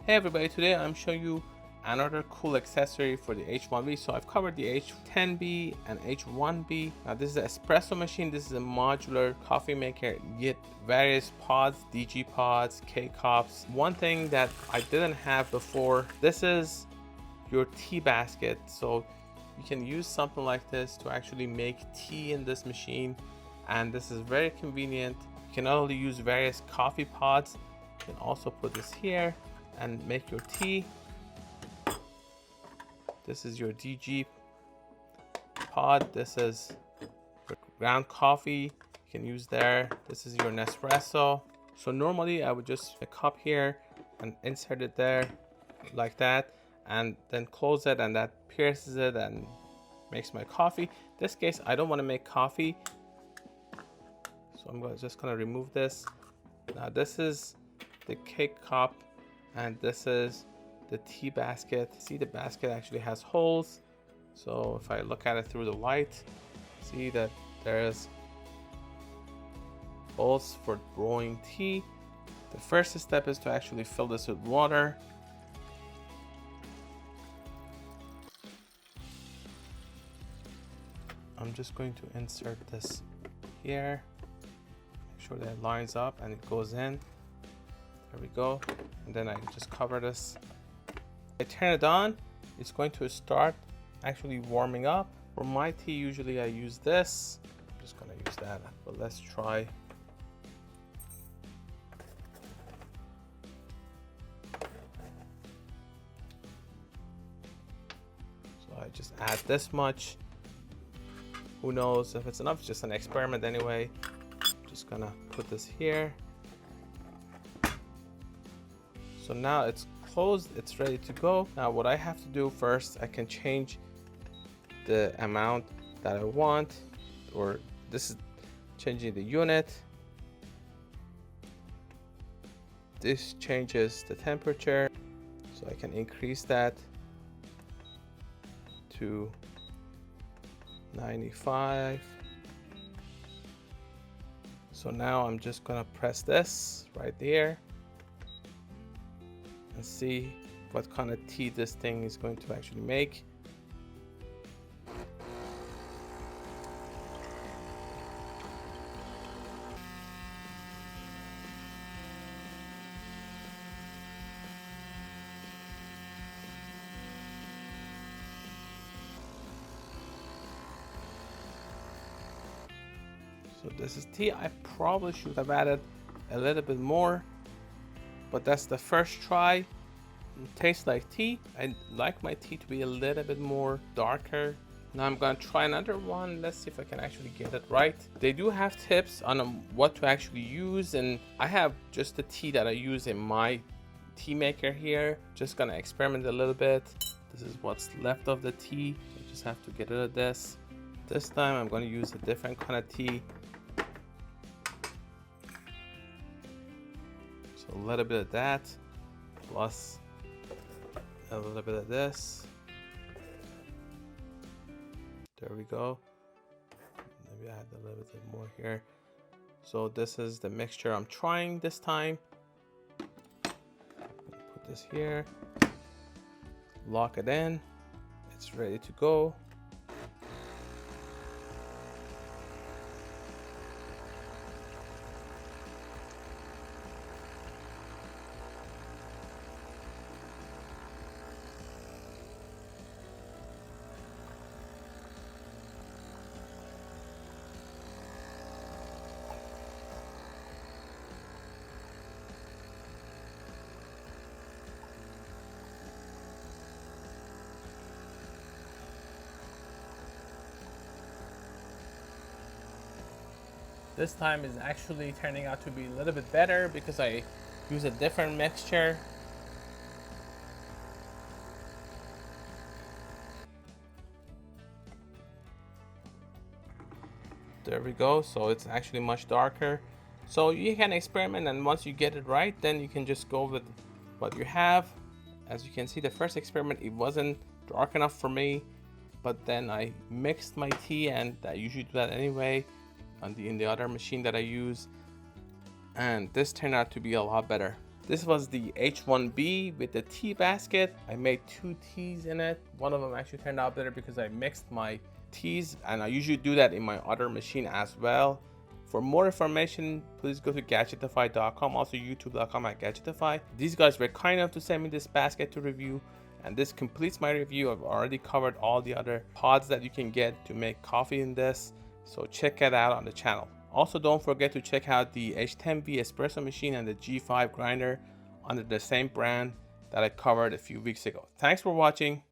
Hey everybody, today I'm showing you another cool accessory for the H1B. So I've covered the H10B and H1B. Now this is an espresso machine. This is a modular coffee maker. You get various pods, DG pods, K-cups. One thing that I didn't have before, this is your tea basket. So you can use something like this to actually make tea in this machine. And this is very convenient. You can not only use various coffee pods, you can also put this here and make your tea. This is your DG pod. This is your ground coffee. You can use there. This is your Nespresso. So normally I would just a cup here and insert it there like that, and then close it, and that pierces it and makes my coffee. In this case, I don't want to make coffee, so I'm just gonna remove this. Now this is the cake cup, and this is the tea basket. See, the basket actually has holes, so if I look at it through the light, see that there's holes for brewing tea. The first step is to actually fill this with water. I'm just going to insert this here, make sure that it lines up and it goes in. There we go. And then I just cover this. I turn it on, it's going to start actually warming up. For my tea, usually I use this. I'm just gonna use that, but let's try. So I just add this much. Who knows if it's enough? It's just an experiment anyway. I'm just gonna put this here. So now it's closed, it's ready to go. Now what I have to do first, I can change the amount that I want, or this is changing the unit. This changes the temperature, so I can increase that to 95. So now I'm just gonna press this right there and see what kind of tea this thing is going to actually make. So this is tea. I probably should have added a little bit more, but that's the first try. It tastes like tea. I like my tea to be a little bit more darker. Now I'm gonna try another one. Let's see if I can actually get it right. They do have tips on what to actually use, and I have just the tea that I use in my tea maker here. Just gonna experiment a little bit. This is what's left of the tea. I just have to get rid of this. This time I'm gonna use a different kind of tea. A little bit of that, plus a little bit of this. There we go. Maybe add a little bit more here. So this is the mixture I'm trying this time. Put this here, lock it in, it's ready to go. This time is actually turning out to be a little bit better because I use a different mixture. There we go. So it's actually much darker. So you can experiment, and once you get it right, then you can just go with what you have. As you can see, the first experiment, it wasn't dark enough for me, but then I mixed my tea, and I usually do that anyway in the other machine that I use, and this turned out to be a lot better. This was the H1B with the tea basket. I made 2 teas in it. One of them actually turned out better because I mixed my teas, and I usually do that in my other machine as well. For more information, please go to gadgetify.com, also youtube.com/gadgetify. These guys were kind enough to send me this basket to review, and this completes my review. I've already covered all the other pods that you can get to make coffee in this, so check it out on the channel. Also, don't forget to check out the H10B espresso machine and the G5 grinder under the same brand that I covered a few weeks ago. Thanks for watching.